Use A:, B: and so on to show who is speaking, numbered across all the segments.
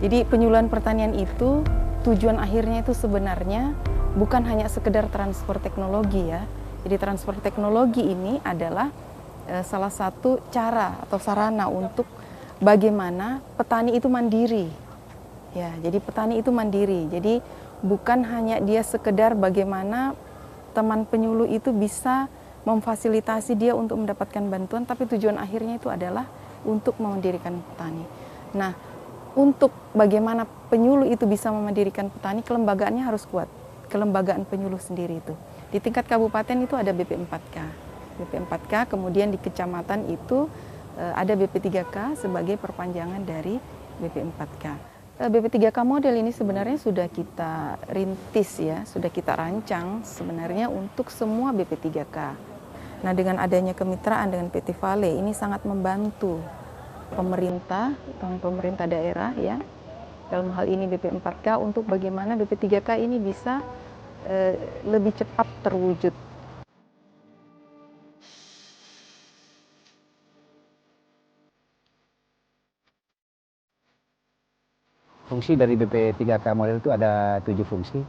A: Jadi penyuluhan pertanian itu tujuan akhirnya itu sebenarnya bukan hanya sekedar transfer teknologi ya. Jadi transfer teknologi ini adalah salah satu cara atau sarana untuk bagaimana petani itu mandiri. Ya, jadi petani itu mandiri. Jadi bukan hanya dia sekedar bagaimana teman penyuluh itu bisa memfasilitasi dia untuk mendapatkan bantuan, tapi tujuan akhirnya itu adalah untuk memandirikan petani. Nah, untuk bagaimana penyuluh itu bisa memandirikan petani, kelembagaannya harus kuat. Kelembagaan penyuluh sendiri itu. Di tingkat kabupaten itu ada BP4K. BP4K, kemudian di kecamatan itu ada BP3K sebagai perpanjangan dari BP4K. BP3K model ini sebenarnya sudah kita rintis ya, sudah kita rancang sebenarnya untuk semua BP3K. Nah, dengan adanya kemitraan dengan PT Vale ini sangat membantu pemerintah daerah ya, dalam hal ini BP4K untuk bagaimana BP3K ini bisa lebih cepat terwujud.
B: Fungsi dari BP3K model itu ada 7 fungsi.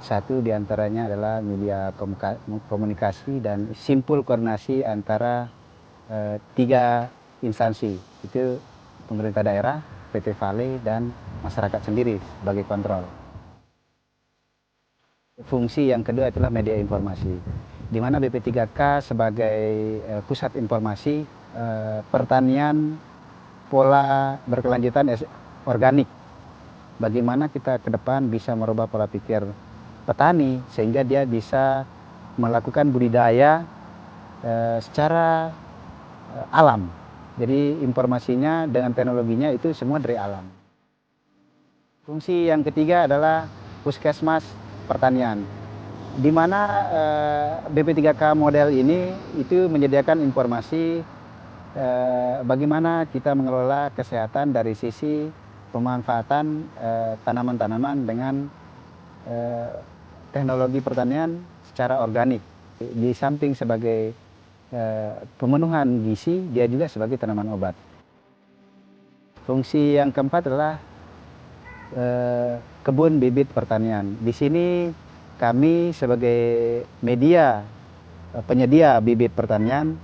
B: Satu diantaranya adalah media komunikasi dan simpul koordinasi antara 3 instansi, itu pemerintah daerah, PT Vale, dan masyarakat sendiri sebagai kontrol. Fungsi yang kedua adalah media informasi, di mana BP3K sebagai pusat informasi pertanian pola berkelanjutan organik. Bagaimana kita ke depan bisa merubah pola pikir petani sehingga dia bisa melakukan budidaya secara alam. Jadi informasinya dengan teknologinya itu semua dari alam. Fungsi yang ketiga adalah puskesmas pertanian, di mana BP3K model ini itu menyediakan informasi bagaimana kita mengelola kesehatan dari sisi pemanfaatan tanaman-tanaman dengan teknologi pertanian secara organik. Di samping sebagai pemenuhan gizi, dia juga sebagai tanaman obat. Fungsi yang keempat adalah kebun bibit pertanian. Di sini kami sebagai media penyedia bibit pertanian,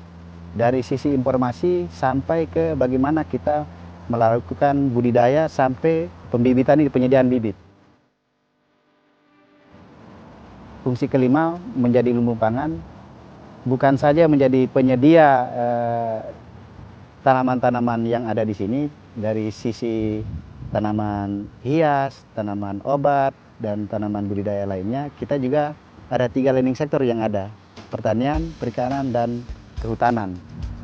B: dari sisi informasi sampai ke bagaimana kita melakukan budidaya sampai pembibitan ini, penyediaan bibit. Fungsi kelima menjadi lumbung pangan, bukan saja menjadi penyedia tanaman-tanaman yang ada di sini dari sisi tanaman hias, tanaman obat, dan tanaman budidaya lainnya. Kita juga ada 3 leading sektor yang ada, pertanian, perikanan, dan kehutanan.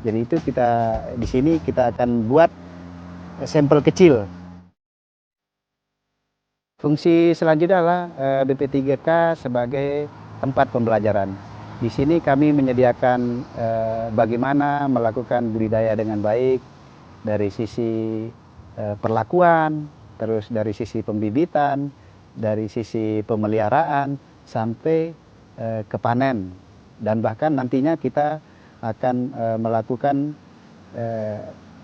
B: Jadi itu kita di sini kita akan buat sampel kecil. Fungsi selanjutnya adalah BP3K sebagai tempat pembelajaran. Di sini kami menyediakan bagaimana melakukan budidaya dengan baik dari sisi perlakuan, terus dari sisi pembibitan, dari sisi pemeliharaan sampai ke panen, dan bahkan nantinya kita akan melakukan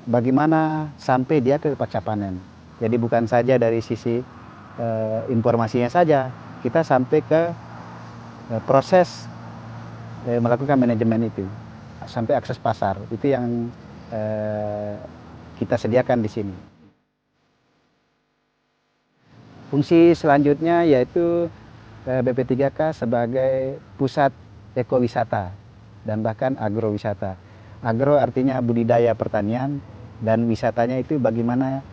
B: bagaimana sampai dia ke pasca panen. Jadi bukan saja dari sisi informasinya saja, kita sampai ke proses melakukan manajemen itu sampai akses pasar, itu yang kita sediakan di sini. Fungsi selanjutnya yaitu BP3K sebagai pusat ekowisata dan bahkan agrowisata. Agro artinya budidaya pertanian, dan wisatanya itu bagaimana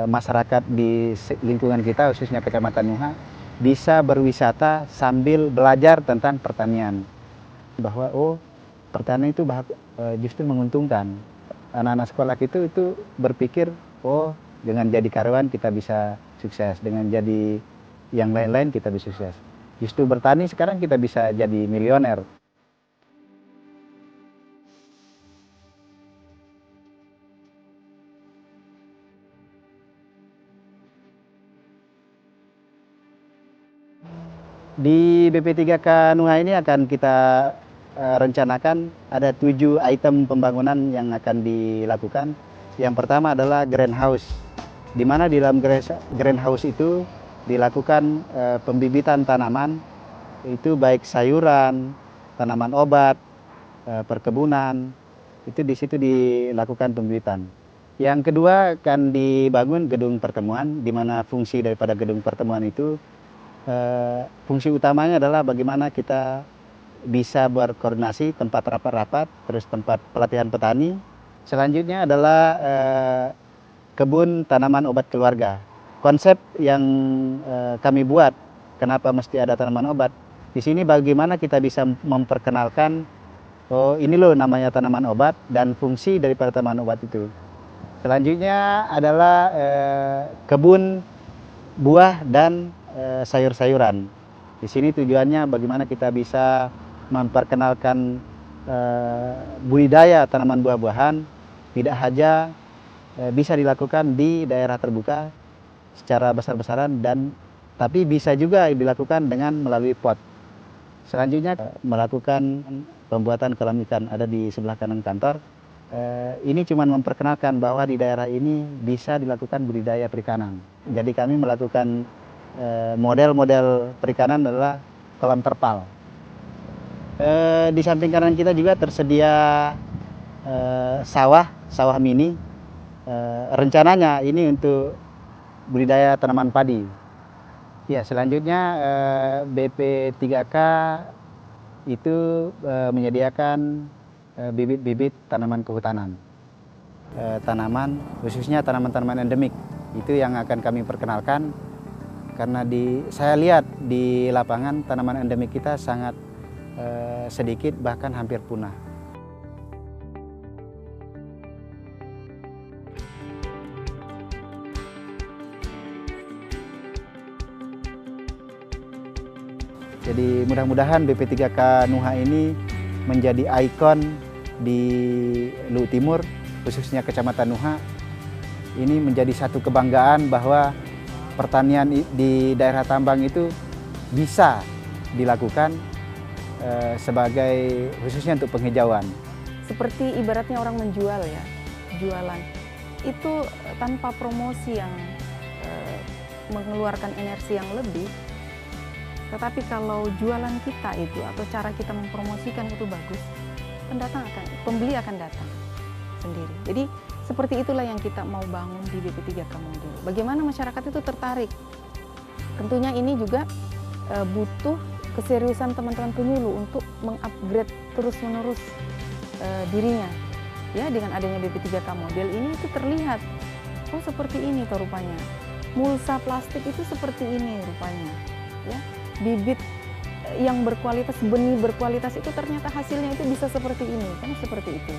B: masyarakat di lingkungan kita, khususnya Kecamatan Muha, bisa berwisata sambil belajar tentang pertanian. Bahwa pertanian itu justru menguntungkan. Anak-anak sekolah itu berpikir, dengan jadi karyawan kita bisa sukses, dengan jadi yang lain-lain kita bisa sukses. Justru bertani sekarang kita bisa jadi milioner. Di BP3K Nuha ini akan kita rencanakan ada 7 item pembangunan yang akan dilakukan. Yang pertama adalah greenhouse. di mana di dalam greenhouse itu dilakukan pembibitan tanaman, itu baik sayuran, tanaman obat, perkebunan, itu di situ dilakukan pembibitan. Yang kedua akan dibangun gedung pertemuan, di mana fungsi daripada gedung pertemuan itu, fungsi utamanya adalah bagaimana kita bisa berkoordinasi, tempat rapat-rapat, terus tempat pelatihan petani. Selanjutnya adalah kebun tanaman obat keluarga. Konsep yang kami buat, kenapa mesti ada tanaman obat, di sini bagaimana kita bisa memperkenalkan, oh ini loh namanya tanaman obat dan fungsi daripada tanaman obat itu. Selanjutnya adalah kebun buah dan sayur-sayuran. Di sini tujuannya bagaimana kita bisa memperkenalkan budidaya tanaman buah-buahan, tidak hanya bisa dilakukan di daerah terbuka secara besar-besaran, tapi bisa juga dilakukan dengan melalui pot. Selanjutnya melakukan pembuatan kolam ikan, ada di sebelah kanan kantor. Ini cuma memperkenalkan bahwa di daerah ini bisa dilakukan budidaya perikanan. Jadi kami melakukan model-model perikanan adalah kolam terpal. Di samping kanan kita juga tersedia sawah mini. Rencananya ini untuk budidaya tanaman padi. Ya, selanjutnya BP3K itu menyediakan bibit-bibit tanaman kehutanan, tanaman khususnya tanaman-tanaman endemik, itu yang akan kami perkenalkan karena saya lihat di lapangan tanaman endemik kita sangat sedikit, bahkan hampir punah. Jadi mudah-mudahan BP3K Nuha ini menjadi ikon di Luwu Timur, khususnya Kecamatan Nuha. Ini menjadi satu kebanggaan bahwa pertanian di daerah tambang itu bisa dilakukan sebagai khususnya untuk penghijauan.
A: Seperti ibaratnya orang menjual ya, jualan. Itu tanpa promosi yang mengeluarkan energi yang lebih. Tetapi kalau jualan kita itu atau cara kita mempromosikan itu bagus, pembeli akan datang sendiri. Jadi seperti itulah yang kita mau bangun di BP3K Modul. Bagaimana masyarakat itu tertarik? Tentunya ini juga butuh keseriusan teman-teman penyuluh untuk mengupgrade terus-menerus dirinya. Ya, dengan adanya BP3K Model ini itu terlihat, oh seperti ini tuh rupanya. Mulsa plastik itu seperti ini rupanya. Ya. Bibit yang berkualitas, benih berkualitas itu ternyata hasilnya itu bisa seperti ini, kan seperti itu.